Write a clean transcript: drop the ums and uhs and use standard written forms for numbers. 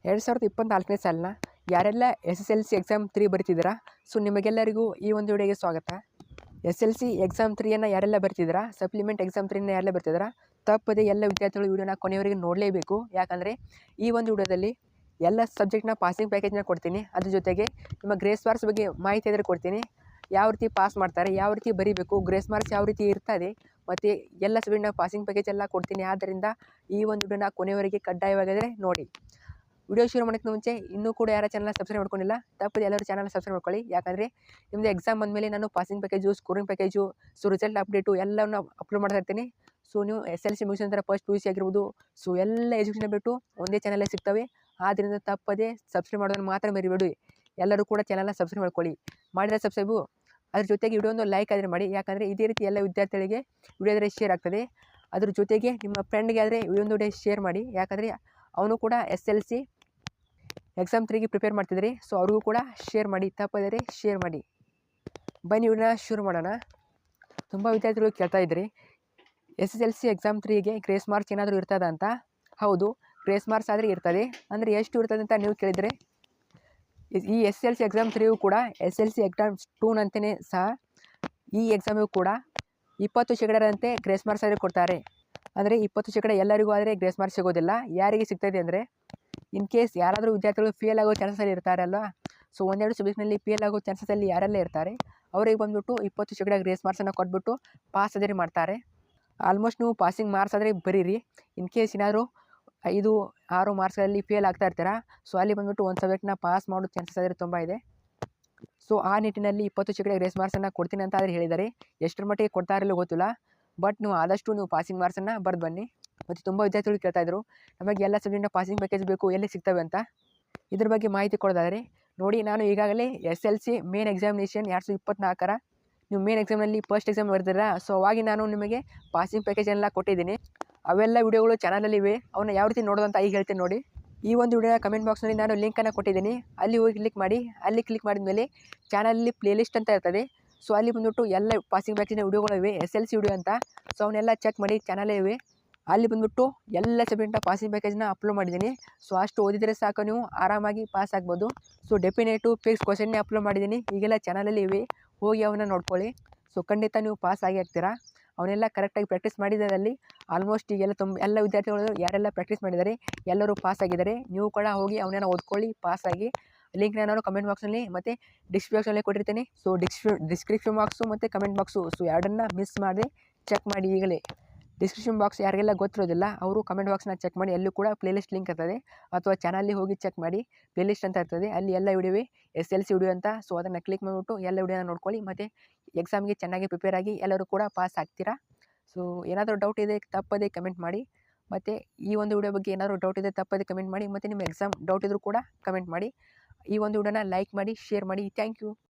2024ನೇ ಸಾಲಿನ ಯಾರೆಲ್ಲ SSLC exam 3 ಬರೀತಿದ್ದೀರಾ, so ನಿಮಗೆಲ್ಲರಿಗೂ ಈ ಒಂದು ವಿಡಿಯೋಗೆ ಸ್ವಾಗತ. SSLC ಎಕ್ಸಾಮ್ 3ಯನ್ನು ಯಾರೆಲ್ಲ ಬರ್ತಿದ್ದೀರಾ, ಸಪ್ಲಿಮೆಂಟ್ ಎಕ್ಸಾಮ್ 3ನ ಯಾರೆಲ್ಲ ಬರ್ತಿದ್ದೀರಾ, ತಪ್ಪದೆ ಎಲ್ಲ ವಿದ್ಯಾರ್ಥಿಗಳು ವಿಡಿಯೋನ ಕೊನೆಯವರೆಗೆ ನೋಡಲೇಬೇಕು. ಯಾಕಂದರೆ ಈ ಒಂದು ವಿಡಿಯೋದಲ್ಲಿ ಎಲ್ಲ ಸಬ್ಜೆಕ್ಟ್ನ ಪಾಸಿಂಗ್ ಪ್ಯಾಕೇಜ್ನ ಕೊಡ್ತೀನಿ. ಅದ್ರ ಜೊತೆಗೆ ನಿಮ್ಮ ಗ್ರೇಸ್ ಮಾರ್ಕ್ಸ್ ಬಗ್ಗೆ ಮಾಹಿತಿ ಎದುರು ಕೊಡ್ತೀನಿ. ಯಾವ ರೀತಿ ಪಾಸ್ ಮಾಡ್ತಾರೆ, ಯಾವ ರೀತಿ ಬರೀಬೇಕು, ಗ್ರೇಸ್ ಮಾರ್ಕ್ಸ್ ಯಾವ ರೀತಿ ಇರ್ತದೆ, ಮತ್ತು ಎಲ್ಲ ಸಬ್ಜೆಕ್ಟ್ನ ಪಾಸಿಂಗ್ ಪ್ಯಾಕೇಜ್ ಎಲ್ಲ ಕೊಡ್ತೀನಿ. ಆದ್ದರಿಂದ ಈ ಒಂದು ವಿಡಿಯೋನ ಕೊನೆಯವರೆಗೆ ಕಡ್ಡಾಯವಾಗಿದ್ದರೆ ನೋಡಿ. ವಿಡಿಯೋ ಶುರು ಮಾಡೋಕ್ಕೆ ಮುಂಚೆ ಇನ್ನೂ ಕೂಡ ಯಾರ ಚಾನಲ್ನ ಸಬ್ಸ್ಕ್ರೈಬ್ ಮಾಡ್ಕೊಂಡಿಲ್ಲ, ತಪ್ಪದೆ ಎಲ್ಲರೂ ಚಾನಲ್ನ ಸಬ್ಸ್ಕ್ರೈಬ್ ಮಾಡ್ಕೊಳ್ಳಿ. ಯಾಕಂದರೆ ನಿಮ್ಮದು ಎಕ್ಸಾಮ್ ಬಂದಮೇಲೆ ನಾನು passing package, scoring package, so result update ಎಲ್ಲವನ್ನು ಅಪ್ಲೋಡ್ ಮಾಡ್ತಾ ಇರ್ತೀನಿ. ಸೊ ನೀವು SSLC ಮುಗಿಸಿದ ನಂತರ ಫಸ್ಟ್ PUC ಆಗಿರ್ಬೋದು, ಸೊ ಎಲ್ಲ ಎಜುಕೇಷನ್ ಬಿಟ್ಟು ಒಂದೇ ಚಾನಲೇ ಸಿಗ್ತವೆ. ಆದ್ದರಿಂದ ತಪ್ಪದೆ ಸಬ್ಸ್ಕ್ರೈಬ್ ಮಾಡೋದನ್ನು ಮಾತ್ರ ಮರಿಬೇಡಿ. ಎಲ್ಲರೂ ಕೂಡ ಚಾನಲ್ನ ಸಬ್ಸ್ಕ್ರೈಬ್ ಮಾಡ್ಕೊಳ್ಳಿ. ಮಾಡಿದ ಸಬ್ಸ್ಕ್ರೈಬು, ಅದ್ರ ಜೊತೆಗೆ ವಿಡಿಯೋ ಒಂದು ಲೈಕ್ ಆದರೆ ಮಾಡಿ. ಯಾಕಂದರೆ ಇದೇ ರೀತಿ ಎಲ್ಲ ವಿದ್ಯಾರ್ಥಿಗಳಿಗೆ ವಿಡಿಯೋ ಆದರೆ ಶೇರ್ ಆಗ್ತದೆ. ಅದ್ರ ಜೊತೆಗೆ ನಿಮ್ಮ ಫ್ರೆಂಡ್ಗೆ ಆದರೆ ಒಂದು ವಿಡಿಯೋ ಶೇರ್ ಮಾಡಿ. ಯಾಕಂದರೆ ಅವನು ಕೂಡ SSLC ಎಕ್ಸಾಮ್ 3ಗೆ ಪ್ರಿಪೇರ್ ಮಾಡ್ತಿದ್ರಿ, ಸೊ ಅವ್ರಿಗೂ ಕೂಡ ಶೇರ್ ಮಾಡಿ, ತಪ್ಪದೇ ಶೇರ್ ಮಾಡಿ. ಬನ್ನಿ ವಿಡಿಯೋನ ಶುರು ಮಾಡೋಣ. ತುಂಬ ವಿದ್ಯಾರ್ಥಿಗಳು ಕೇಳ್ತಾ ಇದ್ರಿ, SSLC ಎಕ್ಸಾಮ್ 3ಗೆ ಗ್ರೇಸ್ ಮಾರ್ಕ್ಸ್ ಏನಾದರೂ ಇರ್ತದ ಅಂತ. ಹೌದು, ಗ್ರೇಸ್ ಮಾರ್ಕ್ಸ್ ಆದರೆ ಇರ್ತದೆ. ಅಂದರೆ ಎಷ್ಟು ಇರ್ತದೆ ಅಂತ ನೀವು ಕೇಳಿದರೆ, ಈ SSLC ಎಕ್ಸಾಮ್ 3ಯೂ ಕೂಡ SSLC ಎಕ್ಸಾಮ್ 2 ನಂತೆಯೇ ಸಹ ಈ ಎಕ್ಸಾಮಿಗೂ ಕೂಡ 20% ಗ್ರೇಸ್ ಮಾರ್ಕ್ಸ್ ಆದರೆ ಕೊಡ್ತಾರೆ. ಅಂದರೆ 20% ಎಲ್ಲರಿಗೂ ಆದರೆ ಗ್ರೇಸ್ ಮಾರ್ಕ್ಸ್ ಸಿಗೋದಿಲ್ಲ. ಯಾರಿಗೆ ಸಿಗ್ತದೆ ಅಂದರೆ, ಇನ್ ಕೇಸ್ ಯಾರಾದರೂ ವಿದ್ಯಾರ್ಥಿಗಳು ಫೇಲ್ ಆಗೋ ಚಾನ್ಸಲ್ಲಿ ಇರ್ತಾರಲ್ವ, ಸೊ ಒಂದೆರಡು ಸಬ್ಜೆಕ್ಟ್ನಲ್ಲಿ ಫೇಲ್ ಆಗೋ ಚಾನ್ಸಲ್ಲಿ ಯಾರೆಲ್ಲ ಇರ್ತಾರೆ ಅವರಿಗೆ ಬಂದುಬಿಟ್ಟು 20% ಗ್ರೇಸ್ ಮಾರ್ಕ್ಸನ್ನು ಕೊಟ್ಬಿಟ್ಟು ಪಾಸ್ ಆದರೆ ಮಾಡ್ತಾರೆ. ಆಲ್ಮೋಸ್ಟ್ ನೀವು ಪಾಸಿಂಗ್ ಮಾರ್ಕ್ಸ್ ಆದರೆ ಬರೀರಿ. ಇನ್ ಕೇಸ್ ಏನಾದರೂ 5-6 ಮಾರ್ಕ್ಸ್ಗಳಲ್ಲಿ ಫೇಲ್ ಆಗ್ತಾ ಇರ್ತೀರಾ, ಸೊ ಅಲ್ಲಿ ಬಂದುಬಿಟ್ಟು ಒಂದು ಸಬ್ಜೆಕ್ಟ್ನ ಪಾಸ್ ಮಾಡೋ ಚಾನ್ಸಸ್ ಆದರೆ ತುಂಬ ಇದೆ. ಸೊ ಆ ನಿಟ್ಟಿನಲ್ಲಿ 20% ಗ್ರೇಸ್ ಮಾರ್ಕ್ಸನ್ನು ಕೊಡ್ತೀನಿ ಅಂತ ಆದರೆ ಹೇಳಿದ್ದಾರೆ. ಎಷ್ಟರ ಮಟ್ಟಿಗೆ ಕೊಡ್ತಾ ಇರಲು ಗೊತ್ತಿಲ್ಲ, ಬಟ್ ನೀವು ಆದಷ್ಟು ನೀವು ಪಾಸಿಂಗ್ ಮಾರ್ಕ್ಸನ್ನು ಬರೆದು ಬನ್ನಿ. ಮತ್ತು ತುಂಬ ವಿದ್ಯಾರ್ಥಿಗಳು ಕೇಳ್ತಾಯಿದ್ರು, ನಮಗೆ ಎಲ್ಲ ಸಬ್ಜೆಕ್ಟ್ನ ಪಾಸಿಂಗ್ ಪ್ಯಾಕೇಜ್ ಬೇಕು, ಎಲ್ಲಿ ಸಿಗ್ತವೆ ಅಂತ. ಇದ್ರ ಬಗ್ಗೆ ಮಾಹಿತಿ ಕೊಡೋದಾದರೆ ನೋಡಿ, ನಾನು ಈಗಾಗಲೇ SSLC ಮೇನ್ ಎಕ್ಸಾಮಿನೇಷನ್ 2024 ನೀವು ಮೇನ್ ಎಕ್ಸಾಮ್ನಲ್ಲಿ ಫಸ್ಟ್ ಎಕ್ಸಾಮ್ ಬರ್ದಿರ, ಸೊ ಅವಾಗಿ ನಾನು ನಿಮಗೆ ಪಾಸಿಂಗ್ ಪ್ಯಾಕೇಜ್ ಎಲ್ಲ ಕೊಟ್ಟಿದ್ದೀನಿ. ಅವೆಲ್ಲ ವಿಡಿಯೋಗಳು ಚಾನಲಲ್ಲಿವೆ. ಅವನ್ನ ಯಾವ ರೀತಿ ನೋಡೋದಂತ ಈಗ ಹೇಳ್ತೀನಿ ನೋಡಿ. ಈ ಒಂದು ವಿಡಿಯೋನ ಕಮೆಂಟ್ ಬಾಕ್ಸ್ನಲ್ಲಿ ನಾನು ಲಿಂಕನ್ನು ಕೊಟ್ಟಿದ್ದೀನಿ, ಅಲ್ಲಿ ಹೋಗಿ ಕ್ಲಿಕ್ ಮಾಡಿ. ಅಲ್ಲಿ ಕ್ಲಿಕ್ ಮಾಡಿದ ಮೇಲೆ ಚಾನಲಲ್ಲಿ ಪ್ಲೇಲಿಸ್ಟ್ ಅಂತ ಇರ್ತದೆ, ಸೊ ಅಲ್ಲಿ ಬಂದುಬಿಟ್ಟು ಎಲ್ಲ ಪಾಸಿಂಗ್ ಪ್ಯಾಕೇಜಿನ ವಿಡಿಯೋಗಳಿವೆ, SSLC ವಿಡಿಯೋ ಅಂತ. ಸೊ ಅವನ್ನೆಲ್ಲ ಚೆಕ್ ಮಾಡಿ, ಚಾನಲೇ ಇವೆ. ಅಲ್ಲಿ ಬಂದುಬಿಟ್ಟು ಎಲ್ಲ ಸಬ್ಜೆಕ್ಟ್ನ ಪಾಸಿಂಗ್ ಪ್ಯಾಕೇಜ್ನ ಅಪ್ಲೋಡ್ ಮಾಡಿದ್ದೀನಿ. ಸೊ ಅಷ್ಟು ಓದಿದರೆ ಸಾಕು, ನೀವು ಆರಾಮಾಗಿ ಪಾಸ್ ಆಗ್ಬೋದು. ಸೊ ಡೆಫಿನೇಟು ಫಿಕ್ಸ್ ಕ್ವಶನ್ನೇ ಅಪ್ಲೋಡ್ ಮಾಡಿದ್ದೀನಿ, ಈಗೆಲ್ಲ ಚಾನಲಲ್ಲಿ ಇವೆ, ಹೋಗಿ ಅವನ್ನ ನೋಡ್ಕೊಳ್ಳಿ. ಸೊ ಖಂಡಿತ ನೀವು ಪಾಸ್ ಆಗಿ ಆಗ್ತೀರಾ. ಅವನ್ನೆಲ್ಲ ಕರೆಕ್ಟಾಗಿ ಪ್ರಾಕ್ಟೀಸ್ ಮಾಡಿದಲ್ಲಿ ಆಲ್ಮೋಸ್ಟ್ ಈಗೆಲ್ಲ ಎಲ್ಲ ವಿದ್ಯಾರ್ಥಿಗಳು ಯಾರೆಲ್ಲ ಪ್ರಾಕ್ಟೀಸ್ ಮಾಡಿದ್ದಾರೆ ಎಲ್ಲರೂ ಪಾಸ್ ಆಗಿದ್ದಾರೆ. ನೀವು ಕೂಡ ಹೋಗಿ ಅವನ್ನೆಲ್ಲ ಓದ್ಕೊಳ್ಳಿ, ಪಾಸಾಗಿ. ಲಿಂಕ್ನ ನಾನು ಕಮೆಂಟ್ ಬಾಕ್ಸಲ್ಲಿ ಮತ್ತು ಡಿಸ್ಕ್ರಿಪ್ಷನಲ್ಲಿ ಕೊಟ್ಟಿರ್ತೀನಿ. ಸೊ ಡಿಸ್ಕ್ರಿಪ್ಷನ್ ಬಾಕ್ಸು ಮತ್ತು ಕಮೆಂಟ್ ಬಾಕ್ಸು, ಸೊ ಎರಡನ್ನ ಮಿಸ್ ಮಾಡಿ ಚೆಕ್ ಮಾಡಿ ಈಗಲೇ. ಡಿಸ್ಕ್ರಿಪ್ಷನ್ ಬಾಕ್ಸ್ ಯಾರಿಗೆಲ್ಲ ಗೊತ್ತಿರೋದಿಲ್ಲ ಅವರು ಕಮೆಂಟ್ ಬಾಕ್ಸ್ನ ಚೆಕ್ ಮಾಡಿ, ಎಲ್ಲೂ ಕೂಡ ಪ್ಲೇಲಿಸ್ಟ್ ಲಿಂಕ್ ಇರ್ತದೆ. ಅಥವಾ ಚಾನಲ್ಲಿ ಹೋಗಿ ಚೆಕ್ ಮಾಡಿ, ಪ್ಲೇಲಿಸ್ಟ್ ಅಂತ ಇರ್ತದೆ, ಅಲ್ಲಿ ಎಲ್ಲ ವಿಡಿಯೋವೆ SSLC ವಿಡಿಯೋ ಅಂತ. ಸೊ ಅದನ್ನು ಕ್ಲಿಕ್ ಮಾಡಿಬಿಟ್ಟು ಎಲ್ಲ ವಿಡಿಯೋನ ನೋಡ್ಕೊಳ್ಳಿ. ಮತ್ತು ಎಕ್ಸಾಮ್ಗೆ ಚೆನ್ನಾಗಿ ಪ್ರಿಪೇರ್ ಆಗಿ ಎಲ್ಲರೂ ಕೂಡ ಪಾಸ್ ಆಗ್ತೀರಾ. ಸೊ ಏನಾದರೂ ಡೌಟ್ ಇದೆ ತಪ್ಪದೇ ಕಮೆಂಟ್ ಮಾಡಿ. ಮತ್ತು ಈ ಒಂದು ವಿಡಿಯೋ ಬಗ್ಗೆ ಏನಾದರೂ ಡೌಟ್ ಇದೆ ತಪ್ಪದೇ ಕಮೆಂಟ್ ಮಾಡಿ. ಮತ್ತು ನಿಮ್ಮ ಎಕ್ಸಾಮ್ ಡೌಟ್ ಇದ್ದರೂ ಕೂಡ ಕಮೆಂಟ್ ಮಾಡಿ. ಈ ಒಂದು ವಿಡಿಯೋನ ಲೈಕ್ ಮಾಡಿ, ಶೇರ್ ಮಾಡಿ. Thank you.